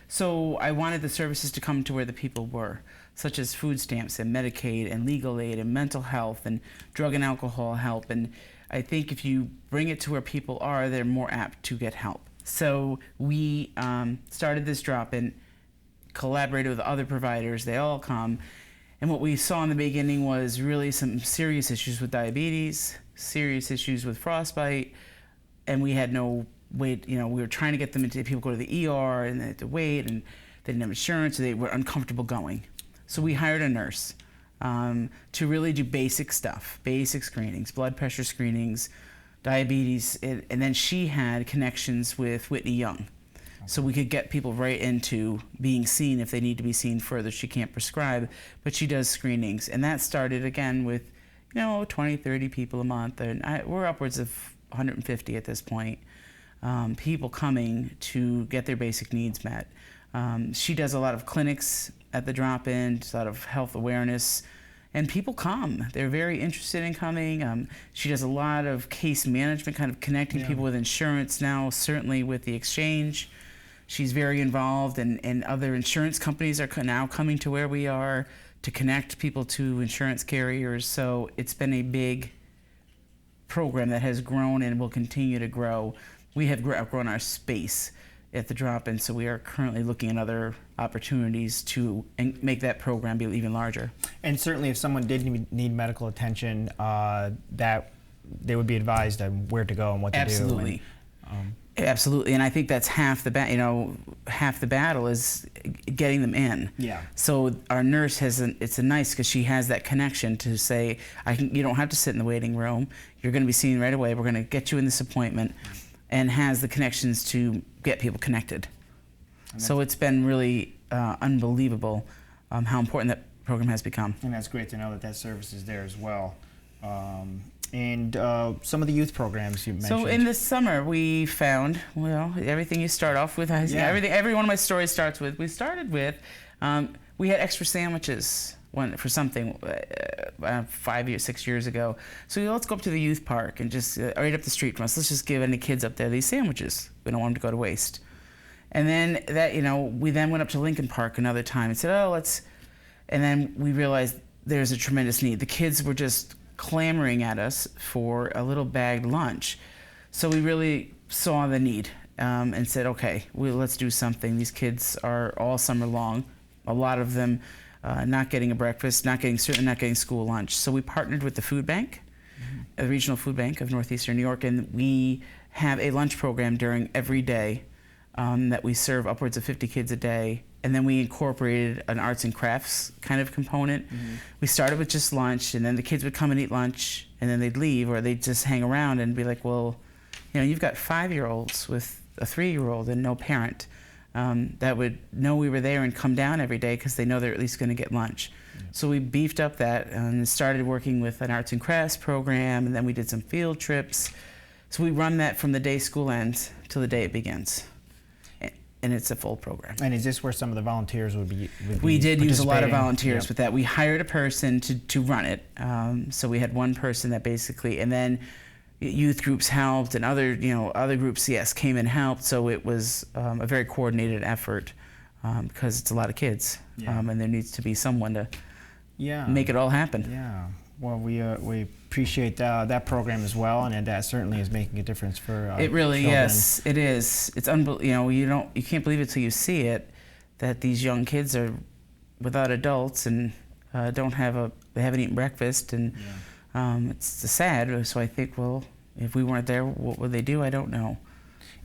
So I wanted the services to come to where the people were, such as food stamps and Medicaid and legal aid and mental health and drug and alcohol help. And I think if you bring it to where people are, they're more apt to get help. So we started this drop-in, collaborated with other providers. They all come. And what we saw in the beginning was really some serious issues with diabetes, serious issues with frostbite, and we had no way, we were trying to get them into, people go to the ER and they had to wait, and they didn't have insurance, so they were uncomfortable going. So we hired a nurse to really do basic stuff, basic screenings, blood pressure screenings, diabetes, and then she had connections with Whitney Young. So we could get people right into being seen if they need to be seen further. She can't prescribe, but she does screenings. And that started, again, with, 20, 30 people a month. And we're upwards of 150 at this point. People coming to get their basic needs met. She does a lot of clinics at the drop-in, a lot of health awareness. And people come. They're very interested in coming. She does a lot of case management, kind of connecting people with insurance now, certainly with the exchange. She's very involved, and other insurance companies are now coming to where we are to connect people to insurance carriers. So it's been a big program that has grown and will continue to grow. We have outgrown our space at the drop-in, so we are currently looking at other opportunities to make that program be even larger. And certainly if someone did need medical attention, that they would be advised on where to go and what to do. Absolutely. Absolutely, and I think that's half the half the battle is getting them in. Yeah. So our nurse it's nice because she has that connection to say, you don't have to sit in the waiting room. You're going to be seen right away. We're going to get you in this appointment, and has the connections to get people connected. So it's been really unbelievable how important that program has become. And that's great to know that service is there as well. And some of the youth programs you mentioned. So in the summer, we found, everything you start off with, every one of my stories starts with, we started with, we had extra sandwiches for something 6 years ago. So let's go up to the youth park and just, right up the street from us, let's just give any kids up there these sandwiches. We don't want them to go to waste. And then we then went up to Lincoln Park another time and said, and then we realized there's a tremendous need. The kids were just clamoring at us for a little bagged lunch. So we really saw the need and said, okay, let's do something. These kids are all summer long, a lot of them not getting a breakfast, certainly not getting school lunch. So we partnered with the food bank, the regional food bank of Northeastern New York, and we have a lunch program during every day that we serve upwards of 50 kids a day. And then we incorporated an arts and crafts kind of component. We started with just lunch, and then the kids would come and eat lunch, and then they'd leave, or they'd just hang around and be like, well, you've got 5-year-olds with a 3-year-old and no parent that would know we were there and come down every day because they know they're at least going to get lunch. So we beefed up that and started working with an arts and crafts program, and then we did some field trips. So we run that from the day school ends till the day it begins. And it's a full program. And is this where some of the volunteers would be We did use a lot of volunteers with that. We hired a person to run it. So we had one person that basically, and then youth groups helped, and other groups, came and helped. So it was a very coordinated effort because it's a lot of kids, and there needs to be someone to make it all happen. Yeah. Well, we appreciate that program as well, and that certainly is making a difference for it really children. Yes, it is. It's unbelievable. You can't believe it till you see it, that these young kids are without adults and they haven't eaten breakfast, and it's sad. So I think, if we weren't there, what would they do? I don't know.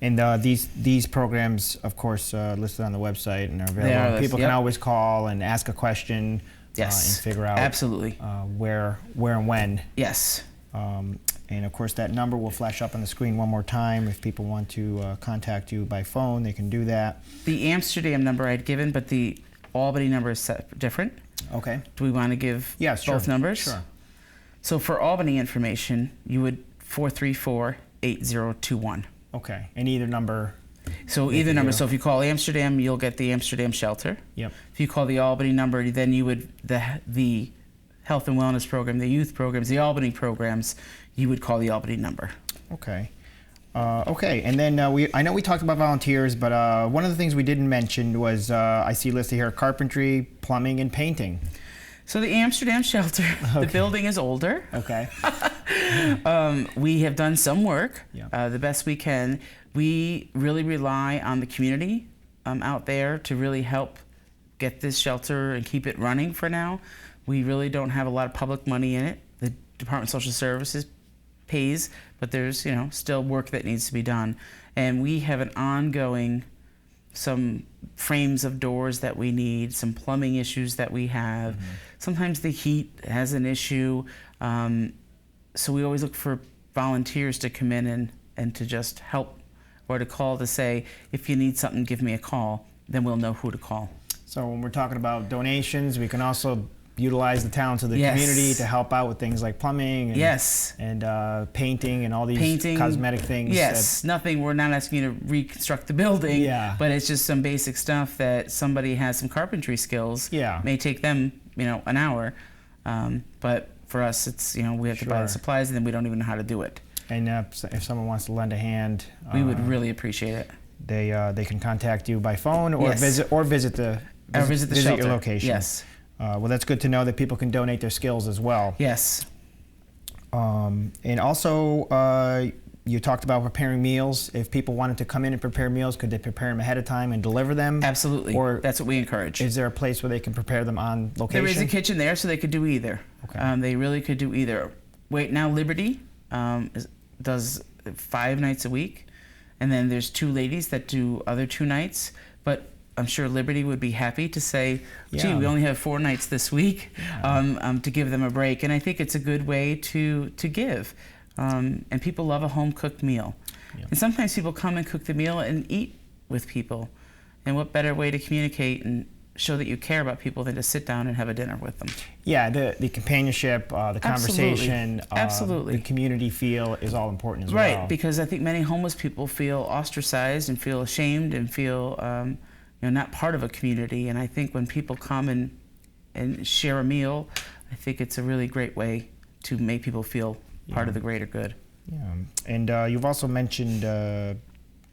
And these programs, of course, listed on the website and are available. People can always call and ask a question. And figure out absolutely where and when. Yes. And of course that number will flash up on the screen one more time. If people want to contact you by phone, they can do that. The Amsterdam number I'd given, but the Albany number is different. Okay. Do we want to give both numbers? Sure. So for Albany information, you would 434-8021. Okay. And either number. So either number. So if you call Amsterdam, you'll get the Amsterdam shelter. Yep. If you call the Albany number, then you would the health and wellness program, the youth programs, the Albany programs, you would call the Albany number. Okay. Okay, and then I know we talked about volunteers, but one of the things we didn't mention was I see listed here carpentry, plumbing, and painting. So the Amsterdam shelter, the building is older. Okay. We have done some work, Yeah. the best we can. We really rely on the community out there to really help get this shelter and keep it running for now. We really don't have a lot of public money in it. The Department of Social Services pays, but there's still work that needs to be done. And we have an ongoing, some frames of doors that we need, some plumbing issues that we have. Mm-hmm. Sometimes the heat has an issue. So we always look for volunteers to come in and to just help, or to call to say, if you need something, give me a call. Then we'll know who to call. So when we're talking about donations, we can also utilize the talents of the community to help out with things like plumbing and, and painting and all these cosmetic things. Yes, nothing. We're not asking you to reconstruct the building, but it's just some basic stuff that somebody has some carpentry skills. May take them, an hour, but for us, it's we have to buy the supplies and then we don't even know how to do it. And if someone wants to lend a hand, we would really appreciate it. They can contact you by phone or visit the shelter. Your location. Yes. Well, that's good to know that people can donate their skills as well. Yes. And also, you talked about preparing meals. If people wanted to come in and prepare meals, could they prepare them ahead of time and deliver them? Absolutely. Or that's what we encourage. Is there a place where they can prepare them on location? There is a kitchen there, so they could do either. Okay. They really could do either. Right now, Liberty does 5 nights a week, and then there's 2 ladies that do other 2 nights. But I'm sure Liberty would be happy to say, gee, we only have 4 nights this week, to give them a break. And I think it's a good way to give. And people love a home-cooked meal. Yeah. And sometimes people come and cook the meal and eat with people. And what better way to communicate and show that you care about people than to sit down and have a dinner with them? Yeah, the companionship, the conversation, Absolutely. The community feel is all important as well. Right, because I think many homeless people feel ostracized and feel ashamed and feel not part of a community. And I think when people come and share a meal, I think it's a really great way to make people feel part of the greater good. Yeah, and you've also mentioned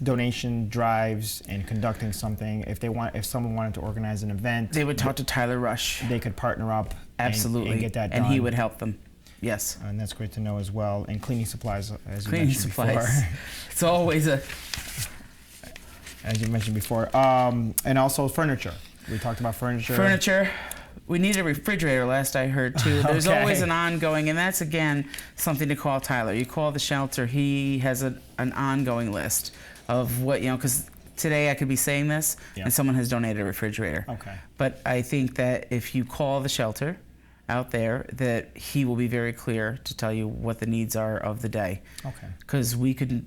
donation drives and conducting something. If someone wanted to organize an event, they would talk to Tyler Rush. They could partner up. Absolutely. And get that done. And he would help them. Yes. And that's great to know as well. And cleaning supplies, as you mentioned before. It's always as you mentioned before. And also furniture. We talked about furniture. Furniture. We need a refrigerator, last I heard, too. There's always an ongoing, and that's, again, something to call Tyler. You call the shelter, he has an ongoing list of what, because today I could be saying this, and someone has donated a refrigerator. Okay. But I think that if you call the shelter out there, that he will be very clear to tell you what the needs are of the day. Okay. Because we could,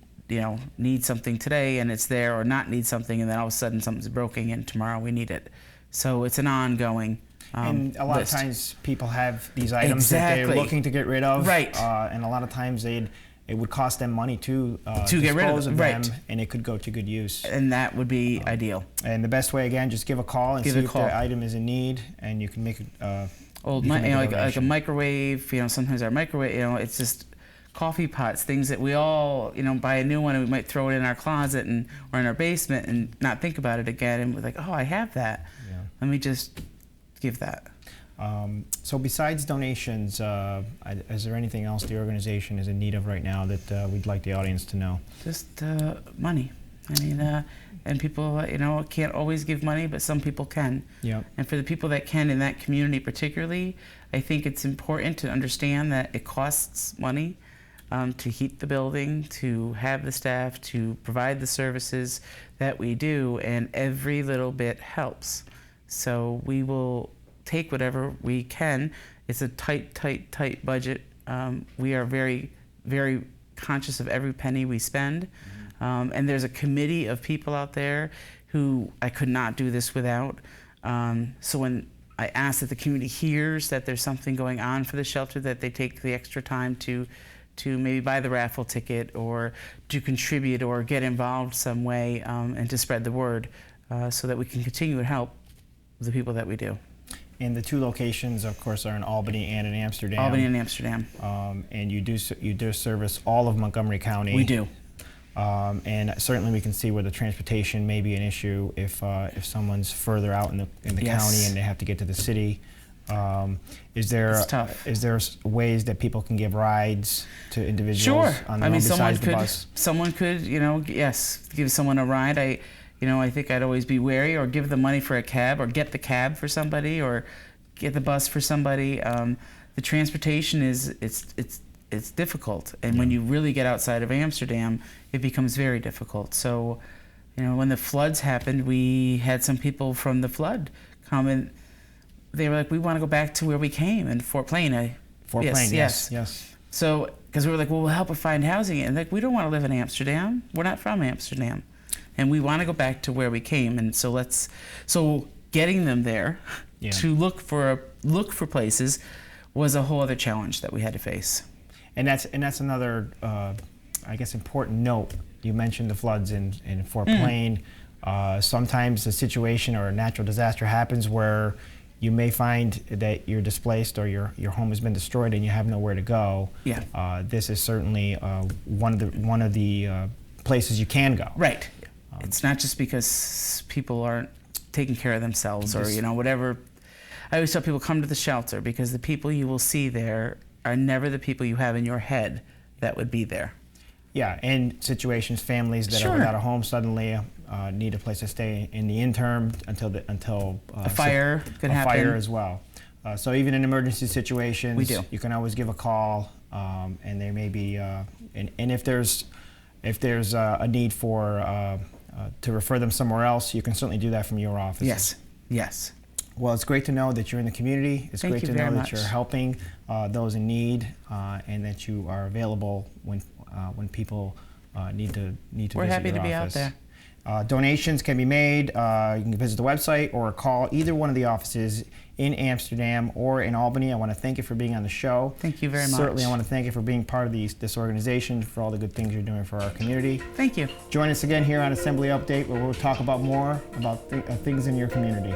need something today, and it's there, or not need something, and then all of a sudden something's broken, and tomorrow we need it. So it's an ongoing and a lot list. of times people have these items that they're looking to get rid of. Right. And a lot of times it would cost them money to get rid of them, right. And it could go to good use. And that would be ideal. And the best way, again, just give a call and see if the item is in need, and you can make it. Like a microwave. Sometimes our microwave. It's just coffee pots, things that we all, buy a new one and we might throw it in our closet or in our basement and not think about it again. And we're like, oh, I have that. Yeah. Let me just give that. So besides donations, is there anything else the organization is in need of right now that we'd like the audience to know? Just money. And people, can't always give money, but some people can. Yep. And for the people that can in that community particularly, I think it's important to understand that it costs money to heat the building, to have the staff, to provide the services that we do, and every little bit helps. So we will take whatever we can. It's a tight budget. We are very, very conscious of every penny we spend. And there's a committee of people out there who I could not do this without. So when I ask that the community hears that there's something going on for the shelter, that they take the extra time to maybe buy the raffle ticket or to contribute or get involved some way and to spread the word so that we can continue to help the people that we do. And the 2 locations, of course, are in Albany and in Amsterdam. Albany and Amsterdam. And you do service all of Montgomery County. We do. And certainly we can see where the transportation may be an issue if someone's further out in the county and they have to get to the city. Is there ways that people can give rides to individuals on their own besides the bus? Someone could, yes, give someone a ride. I think I'd always be wary, or give the money for a cab, or get the cab for somebody, or get the bus for somebody. The transportation it's difficult, and when you really get outside of Amsterdam, it becomes very difficult. So, when the floods happened, we had some people from the flood come and they were like, we want to go back to where we came in Fort Plain. Fort Plain, yes. So, because we were like, well, we'll help her find housing, and like, we don't want to live in Amsterdam. We're not from Amsterdam, and we want to go back to where we came. And so getting them there to look for places was a whole other challenge that we had to face. And that's another, I guess, important note. You mentioned the floods in Fort Plain. Sometimes a situation or a natural disaster happens where you may find that you're displaced or your home has been destroyed and you have nowhere to go. Yeah. This is certainly one of the places you can go. Right. It's not just because people aren't taking care of themselves or whatever. I always tell people, come to the shelter, because the people you will see there are never the people you have in your head that would be there. Yeah, and situations, families that are without a home suddenly need a place to stay in the interim until a fire could happen. Fire as well. So even in emergency situations, you can always give a call, and there may be and if there's a need for to refer them somewhere else, you can certainly do that from your office. Yes. Well, it's great to know that you're in the community. It's great to know that you're helping those in need, and that you are available when people need to visit your office. We're happy to be out there. Donations can be made. You can visit the website or call either one of the offices in Amsterdam or in Albany. I want to thank you for being on the show. Thank you very much. Certainly, I want to thank you for being part of this organization, for all the good things you're doing for our community. Thank you. Join us again here on Assembly Update, where we'll talk about more about things in your community.